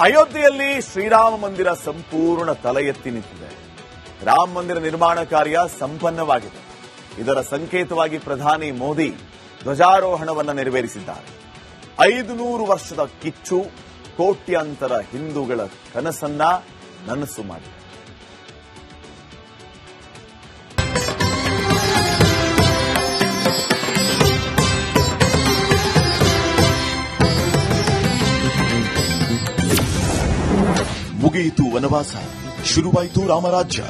ಅಯೋಧ್ಯೆಯಲ್ಲಿ ಶ್ರೀರಾಮ ಮಂದಿರ ಸಂಪೂರ್ಣ ತಲೆ ಎತ್ತಿ ನಿಂತಿದೆ. ರಾಮ ಮಂದಿರ ನಿರ್ಮಾಣ ಕಾರ್ಯ ಸಂಪನ್ನವಾಗಿದೆ. ಇದರ ಸಂಕೇತವಾಗಿ ಪ್ರಧಾನಿ ಮೋದಿ ಧ್ವಜಾರೋಹಣವನ್ನು ನೆರವೇರಿಸಿದ್ದಾರೆ. 500 ವರ್ಷದ ಕಿಚ್ಚು ಕೋಟ್ಯಾಂತರ ಹಿಂದೂಗಳ ಕನಸನ್ನ ನನಸು ಮಾಡಿದೆ. ಮುಗಿಯಿತು ವನವಾಸ, ಶುರುವಾಯಿತು ರಾಮರಾಜ್ಯ.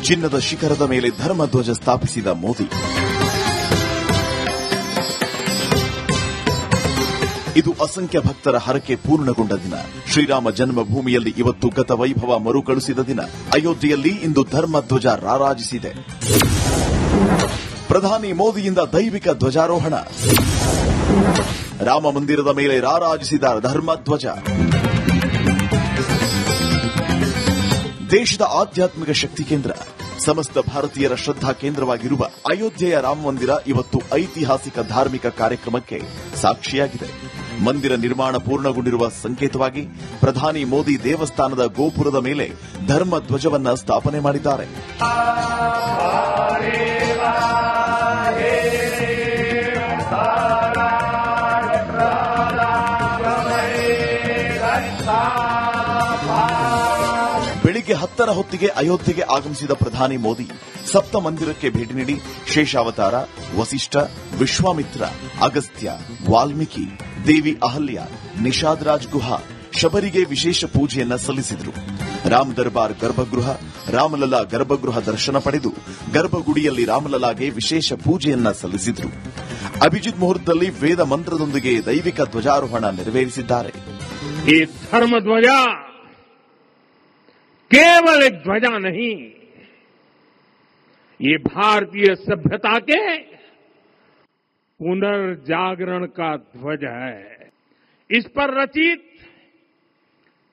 ಚಿನ್ನದ ಶಿಖರದ ಮೇಲೆ ಧರ್ಮಧ್ವಜ ಸ್ಥಾಪಿಸಿದ ಮೋದಿ. ಇದು ಅಸಂಖ್ಯ ಭಕ್ತರ ಹರಕೆ ಪೂರ್ಣಗೊಂಡ ದಿನ. ಶ್ರೀರಾಮ ಜನ್ಮಭೂಮಿಯಲ್ಲಿ ಇವತ್ತು ಗತ ವೈಭವ ಮರುಕಳಿಸಿದ ದಿನ. ಅಯೋಧ್ಯೆಯಲ್ಲಿ ಇಂದು ಧರ್ಮಧ್ವಜ ರಾರಾಜಿಸಿದೆ. ಪ್ರಧಾನಿ ಮೋದಿಯಿಂದ ದೈವಿಕ ಧ್ವಜಾರೋಹಣ. ರಾಮ ಮಂದಿರದ ಮೇಲೆ ರಾರಾಜಿಸಿದ ಧರ್ಮಧ್ವಜ. ದೇಶದ ಆಧ್ಯಾತ್ಮಿಕ ಶಕ್ತಿ ಕೇಂದ್ರ, ಸಮಸ್ತ ಭಾರತೀಯರ ಶ್ರದ್ಧಾ ಕೇಂದ್ರವಾಗಿರುವ ಅಯೋಧ್ಯೆಯ ರಾಮ ಮಂದಿರ ಇವತ್ತು ಐತಿಹಾಸಿಕ ಧಾರ್ಮಿಕ ಕಾರ್ಯಕ್ರಮಕ್ಕೆ ಸಾಕ್ಷಿಯಾಗಿದೆ. ಮಂದಿರ ನಿರ್ಮಾಣ ಪೂರ್ಣಗೊಂಡಿರುವ ಸಂಕೇತವಾಗಿ ಪ್ರಧಾನಿ ಮೋದಿ ದೇವಸ್ಥಾನದ ಗೋಪುರದ ಮೇಲೆ ಧರ್ಮ ಧ್ವಜವನ್ನ ಸ್ಥಾಪನೆ ಮಾಡಿದ್ದಾರೆ. ಬೆಳಿಗ್ಗೆ 10ರ ಹೊತ್ತಿಗೆ ಅಯೋಧ್ಯೆಗೆ ಆಗಮಿಸಿದ ಪ್ರಧಾನಿ ಮೋದಿ ಸಪ್ತ ಮಂದಿರಕ್ಕೆ ಭೇಟಿ ನೀಡಿ ಶೇಷಾವತಾರ, ವಸಿಷ್ಠ, ವಿಶ್ವಾಮಿತ್ರ, ಅಗಸ್ತ್ಯ, ವಾಲ್ಮೀಕಿ, ದೇವಿ ಅಹಲ್ಯ, ನಿಷಾದ್ ರಾಜ್ ಗುಹಾ, ಶಬರಿಗೆ ವಿಶೇಷ ಪೂಜೆಯನ್ನ ಸಲ್ಲಿಸಿದರು. ರಾಮ್ ದರ್ಬಾರ್ ಗರ್ಭಗೃಹ, ರಾಮಲಲ್ಲಾ ಗರ್ಭಗೃಹ ದರ್ಶನ ಪಡೆದು ಗರ್ಭಗುಡಿಯಲ್ಲಿ ರಾಮಲಲ್ಲಾಗೆ ವಿಶೇಷ ಪೂಜೆಯನ್ನ ಸಲ್ಲಿಸಿದರು. ಅಭಿಜಿತ್ ಮುಹೂರ್ತದಲ್ಲಿ ವೇದ ಮಂತ್ರದೊಂದಿಗೆ ದೈವಿಕ ಧ್ವಜಾರೋಹಣ ನೆರವೇರಿಸಿದ್ದಾರೆ. ಈ ಧರ್ಮ ಧ್ವಜ केवल एक ध्वजा नहीं, ये भारतीय सभ्यता के पुनर्जागरण का ध्वज है. इस पर रचित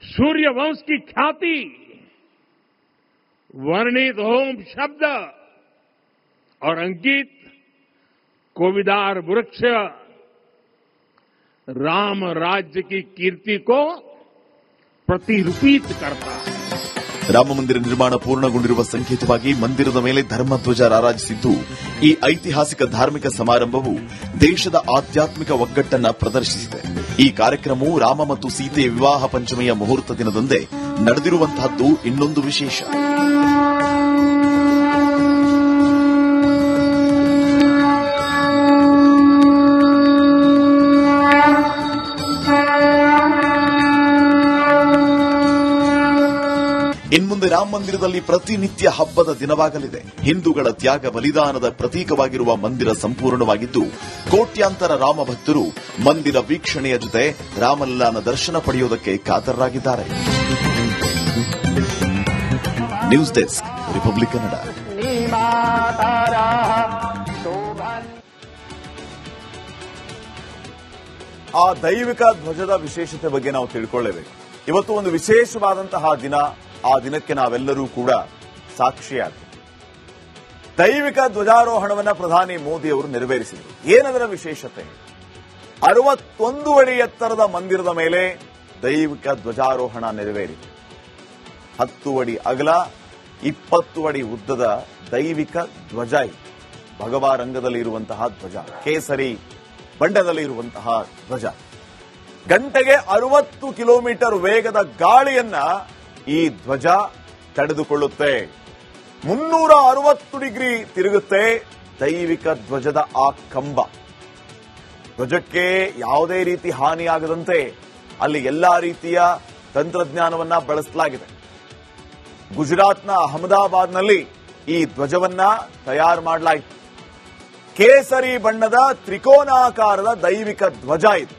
सूर्य वंश की ख्याति, वर्णित होम शब्द और अंकित कोविदार वृक्ष राम राज्य की कीर्ति को प्रतिरूपित करता है. ರಾಮ ಮಂದಿರ ನಿರ್ಮಾಣ ಪೂರ್ಣಗೊಂಡಿರುವ ಸಂಕೇತವಾಗಿ ಮಂದಿರದ ಮೇಲೆ ಧರ್ಮಧ್ವಜ ರಾರಾಜಿಸಿದ್ದು, ಈ ಐತಿಹಾಸಿಕ ಧಾರ್ಮಿಕ ಸಮಾರಂಭವು ದೇಶದ ಆಧ್ಯಾತ್ಮಿಕ ಒಗ್ಗಟ್ಟನ್ನು ಪ್ರದರ್ಶಿಸಿದೆ. ಈ ಕಾರ್ಯಕ್ರಮವು ರಾಮ ಮತ್ತು ಸೀತೆ ವಿವಾಹ ಪಂಚಮಿಯ ಮುಹೂರ್ತ ದಿನದಂದೇ ನಡೆದಿರುವಂತಹದ್ದು ಇನ್ನೊಂದು ವಿಶೇಷ. ಇನ್ಮುಂದೆ ರಾಮ ಮಂದಿರದಲ್ಲಿ ಪ್ರತಿನಿತ್ಯ ಹಬ್ಬದ ದಿನವಾಗಲಿದೆ. ಹಿಂದೂಗಳ ತ್ಯಾಗ ಬಲಿದಾನದ ಪ್ರತೀಕವಾಗಿರುವ ಮಂದಿರ ಸಂಪೂರ್ಣವಾಗಿದ್ದು, ಕೋಟ್ಯಾಂತರ ರಾಮ ಭಕ್ತರು ಮಂದಿರ ವೀಕ್ಷಣೆಯ ಜೊತೆ ರಾಮಲಲ್ಲಾನ ದರ್ಶನ ಪಡೆಯುವುದಕ್ಕೆ ಕಾತರರಾಗಿದ್ದಾರೆ. News desk, republic Kannada. ಆ ದೈವಿಕ ಧ್ವಜದ ವಿಶೇಷತೆ ಬಗ್ಗೆ ನಾವು ತಿಳ್ಕೊಳ್ಳೇಬೇಕು. ಇವತ್ತು ಒಂದು ವಿಶೇಷವಾದಂತಹ ದಿನ. ಆ ದಿನಕ್ಕೆ ನಾವೆಲ್ಲರೂ ಕೂಡ ಸಾಕ್ಷಿಯಾಗ್ತೀವಿ. ದೈವಿಕ ಧ್ವಜಾರೋಹಣವನ್ನು ಪ್ರಧಾನಿ ಮೋದಿ ಅವರು ನೆರವೇರಿಸಿದರು. ಏನದರ ವಿಶೇಷತೆ? 61 ಅಡಿ ಎತ್ತರದ ಮಂದಿರದ ಮೇಲೆ ದೈವಿಕ ಧ್ವಜಾರೋಹಣ ನೆರವೇರಿದೆ. 10 ಅಡಿ ಅಗಲ, 20 ಅಡಿ ಉದ್ದದ ದೈವಿಕ ಧ್ವಜ ಇದೆ. ಭಗವಾ ರಂಗದಲ್ಲಿ ಇರುವಂತಹ ಧ್ವಜ, ಕೇಸರಿ ಬಣ್ಣದಲ್ಲಿ ಇರುವಂತಹ ಧ್ವಜ. ಗಂಟೆಗೆ 60 ಕಿಲೋಮೀಟರ್ ವೇಗದ ಗಾಳಿಯನ್ನ ಈ ಧ್ವಜ ತಡೆದುಕೊಳ್ಳುತ್ತೆ. 360 ಡಿಗ್ರಿ ತಿರುಗುತ್ತೆ ದೈವಿಕ ಧ್ವಜದ ಆ ಕಂಬ. ಧ್ವಜಕ್ಕೆ ಯಾವುದೇ ರೀತಿ ಹಾನಿಯಾಗದಂತೆ ಅಲ್ಲಿ ಎಲ್ಲಾ ರೀತಿಯ ತಂತ್ರಜ್ಞಾನವನ್ನ ಬಳಸಲಾಗಿದೆ. ಗುಜರಾತ್ನ ಅಹಮದಾಬಾದ್ನಲ್ಲಿ ಈ ಧ್ವಜವನ್ನ ತಯಾರು ಮಾಡಲಾಯಿತು. ಕೇಸರಿ ಬಣ್ಣದ ತ್ರಿಕೋನಾಕಾರದ ದೈವಿಕ ಧ್ವಜ ಇದೆ.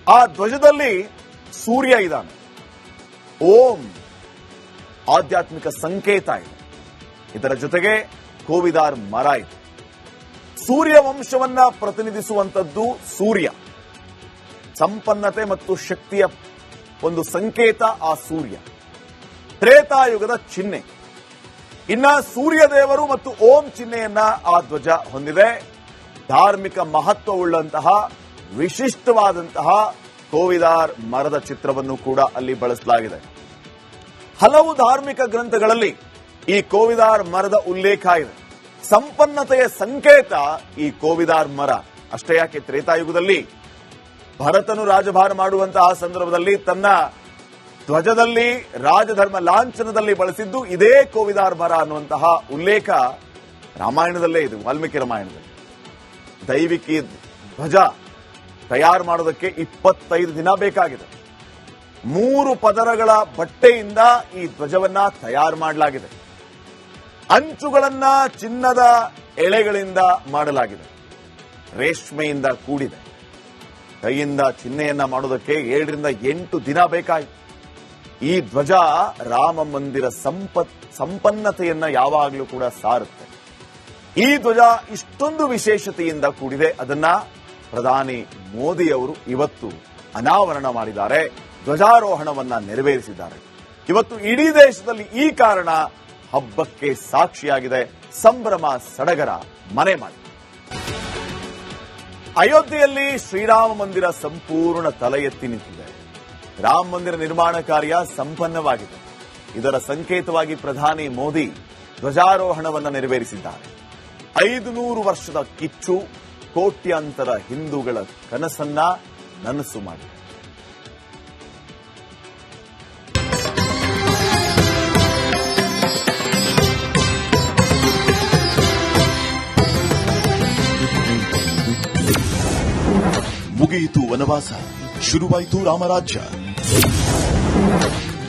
ಆ ಧ್ವಜದಲ್ಲಿ ಸೂರ್ಯ ಇದ್ದಾನೆ. ಓಂ ಆಧ್ಯಾತ್ಮಿಕ ಸಂಕೇತ ಇದೆ. ಇದರ ಜೊತೆಗೆ ಕೋವಿದಾರ್ ಮರ ಇದೆ. ಸೂರ್ಯ ವಂಶವನ್ನ ಪ್ರತಿನಿಧಿಸುವಂತದ್ದು ಸೂರ್ಯ. ಸಂಪನ್ನತೆ ಮತ್ತು ಶಕ್ತಿಯ ಒಂದು ಸಂಕೇತ ಆ ಸೂರ್ಯ. ತ್ರೇತಾಯುಗದ ಚಿಹ್ನೆ. ಇನ್ನ ಸೂರ್ಯ ದೇವರು ಮತ್ತು ಓಂ ಚಿಹ್ನೆಯನ್ನ ಆ ಧ್ವಜ ಹೊಂದಿದೆ. ಧಾರ್ಮಿಕ ಮಹತ್ವವುಳ್ಳಂತಹ ವಿಶಿಷ್ಟವಾದಂತಹ ಕೋವಿದಾರ್ ಮರದ ಚಿತ್ರವನ್ನು ಕೂಡ ಅಲ್ಲಿ ಬಳಸಲಾಗಿದೆ. ಹಲವು ಧಾರ್ಮಿಕ ಗ್ರಂಥಗಳಲ್ಲಿ ಈ ಕೋವಿದಾರ್ ಮರದ ಉಲ್ಲೇಖ ಇದೆ. ಸಂಪನ್ನತೆಯ ಸಂಕೇತ ಈ ಕೋವಿದಾರ್ ಮರ. ಅಷ್ಟೇ ಯಾಕೆ, ತ್ರೇತಾಯುಗದಲ್ಲಿ ಭರತನು ರಾಜಭಾರ ಮಾಡುವಂತಹ ಸಂದರ್ಭದಲ್ಲಿ ತನ್ನ ಧ್ವಜದಲ್ಲಿ ರಾಜಧರ್ಮ ಲಾಂಛನದಲ್ಲಿ ಬಳಸಿದ್ದು ಇದೇ ಕೋವಿದಾರ್ ಮರ ಅನ್ನುವಂತಹ ಉಲ್ಲೇಖ ರಾಮಾಯಣದಲ್ಲೇ ಇದೆ, ವಾಲ್ಮೀಕಿ ರಾಮಾಯಣದಲ್ಲಿ. ದೈವಿಕಿ ಧ್ವಜ ತಯಾರು ಮಾಡೋದಕ್ಕೆ 25 ದಿನ ಬೇಕಾಗಿದೆ. 3 ಪದರಗಳ ಬಟ್ಟೆಯಿಂದ ಈ ಧ್ವಜವನ್ನ ತಯಾರು ಮಾಡಲಾಗಿದೆ. ಅಂಚುಗಳನ್ನ ಚಿನ್ನದ ಎಳೆಗಳಿಂದ ಮಾಡಲಾಗಿದೆ. ರೇಷ್ಮೆಯಿಂದ ಕೂಡಿದೆ. ಕೈಯಿಂದ ಚಿಹ್ನೆಯನ್ನ ಮಾಡೋದಕ್ಕೆ 7 ರಿಂದ 8 ದಿನ ಬೇಕಾಯಿತು. ಈ ಧ್ವಜ ರಾಮ ಮಂದಿರ ಸಂಪನ್ನತೆಯನ್ನ ಯಾವಾಗಲೂ ಕೂಡ ಸಾರುತ್ತೆ. ಈ ಧ್ವಜ ಇಷ್ಟೊಂದು ವಿಶೇಷತೆಯಿಂದ ಕೂಡಿದೆ. ಅದನ್ನ ಪ್ರಧಾನಿ ಮೋದಿಯವರು ಇವತ್ತು ಅನಾವರಣ ಮಾಡಿದ್ದಾರೆ, ಧ್ವಜಾರೋಹಣವನ್ನ ನೆರವೇರಿಸಿದ್ದಾರೆ. ಇವತ್ತು ಇಡೀ ದೇಶದಲ್ಲಿ ಈ ಕಾರಣ ಹಬ್ಬಕ್ಕೆ ಸಾಕ್ಷಿಯಾಗಿದೆ. ಸಂಭ್ರಮ ಸಡಗರ ಮನೆ ಮಾಡಿ. ಅಯೋಧ್ಯೆಯಲ್ಲಿ ಶ್ರೀರಾಮ ಮಂದಿರ ಸಂಪೂರ್ಣ ತಲೆ ಎತ್ತಿ ನಿಂತಿದೆ. ರಾಮ ಮಂದಿರ ನಿರ್ಮಾಣ ಕಾರ್ಯ ಸಂಪನ್ನವಾಗಿದೆ. ಇದರ ಸಂಕೇತವಾಗಿ ಪ್ರಧಾನಿ ಮೋದಿ ಧ್ವಜಾರೋಹಣವನ್ನು ನೆರವೇರಿಸಿದ್ದಾರೆ. 500 ವರ್ಷದ ಕಿಚ್ಚು ಕೋಟ್ಯಾಂತರ ಹಿಂದೂಗಳ ಕನಸನ್ನ ನನಸು ಮಾಡಿದೆ. ಮುಗಿಯಿತು ವನವಾಸ, ಶುರುವಾಯಿತು ರಾಮರಾಜ್ಯ.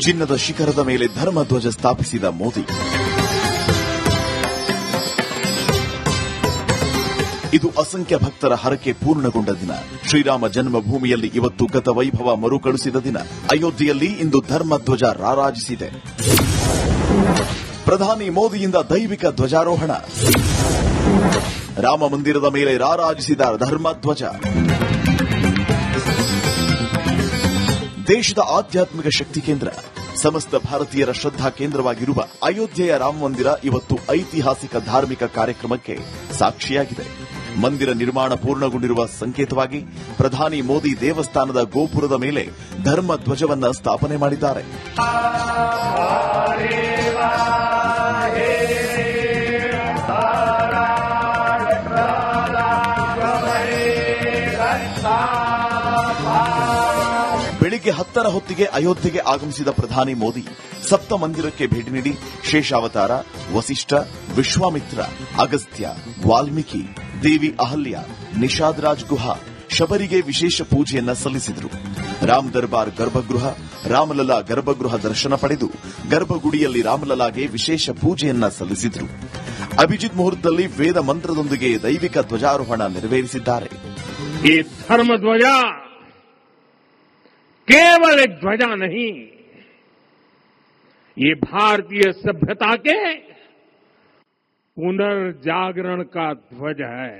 ಚಿನ್ನದ ಶಿಖರದ ಮೇಲೆ ಧರ್ಮಧ್ವಜ ಸ್ಥಾಪಿಸಿದ ಮೋದಿ. ಇದು ಅಸಂಖ್ಯ ಭಕ್ತರ ಹರಕೆ ಪೂರ್ಣಗೊಂಡ ದಿನ. ಶ್ರೀರಾಮ ಜನ್ಮಭೂಮಿಯಲ್ಲಿ ಇವತ್ತು ಗತ ವೈಭವ ಮರುಕಳಿಸಿದ ದಿನ. ಅಯೋಧ್ಯೆಯಲ್ಲಿ ಇಂದು ಧರ್ಮಧ್ವಜ ರಾರಾಜಿಸಿದೆ. ಪ್ರಧಾನಿ ಮೋದಿಯಿಂದ ದೈವಿಕ ಧ್ವಜಾರೋಹಣ. ರಾಮ ಮಂದಿರದ ಮೇಲೆ ರಾರಾಜಿಸಿದ ಧರ್ಮಧ್ವಜ. ದೇಶದ ಆಧ್ಯಾತ್ಮಿಕ ಶಕ್ತಿ ಕೇಂದ್ರ, ಸಮಸ್ತ ಭಾರತೀಯರ ಶ್ರದ್ಧಾ ಕೇಂದ್ರವಾಗಿರುವ ಅಯೋಧ್ಯೆಯ ರಾಮ ಮಂದಿರ ಇವತ್ತು ಐತಿಹಾಸಿಕ ಧಾರ್ಮಿಕ ಕಾರ್ಯಕ್ರಮಕ್ಕೆ ಸಾಕ್ಷಿಯಾಗಿದೆ. ಮಂದಿರ ನಿರ್ಮಾಣ ಪೂರ್ಣಗೊಂಡಿರುವ ಸಂಕೇತವಾಗಿ ಪ್ರಧಾನಿ ಮೋದಿ ದೇವಸ್ಥಾನದ ಗೋಪುರದ ಮೇಲೆ ಧರ್ಮ ಧ್ವಜವನ್ನ ಸ್ಥಾಪನೆ ಮಾಡಿದ್ದಾರೆ. ಬೆಳಿಗ್ಗೆ 10ರ ಹೊತ್ತಿಗೆ ಅಯೋಧ್ಯೆಗೆ ಆಗಮಿಸಿದ ಪ್ರಧಾನಿ ಮೋದಿ ಸಪ್ತ ಮಂದಿರಕ್ಕೆ ಭೇಟಿ ನೀಡಿ ಶೇಷಾವತಾರ, ವಸಿಷ್ಠ, ವಿಶ್ವಾಮಿತ್ರ, ಅಗಸ್ತ್ಯ, ವಾಲ್ಮೀಕಿ, ದೇವಿ ಅಹಲ್ಯ, ನಿಷಾದ್ ರಾಜ್ ಗುಹಾ, ಶಬರಿಗೆ ವಿಶೇಷ ಪೂಜೆಯನ್ನ ಸಲ್ಲಿಸಿದರು. ರಾಮ್ ದರ್ಬಾರ್ ಗರ್ಭಗೃಹ, ರಾಮಲಲಾ ಗರ್ಭಗೃಹ ದರ್ಶನ ಪಡೆದು ಗರ್ಭಗುಡಿಯಲ್ಲಿ ರಾಮಲಲಾಗೆ ವಿಶೇಷ ಪೂಜೆಯನ್ನ ಸಲ್ಲಿಸಿದರು. ಅಭಿಜಿತ್ ಮುಹೂರ್ತದಲ್ಲಿ ವೇದ ಮಂತ್ರದೊಂದಿಗೆ ದೈವಿಕ ಧ್ವಜಾರೋಹಣ ನೆರವೇರಿಸಿದ್ದಾರೆ. ಈ ಧರ್ಮ ಧ್ವಜ केवल एक ध्वजा नहीं, ये भारतीय सभ्यता के पुनर्जागरण का ध्वज है.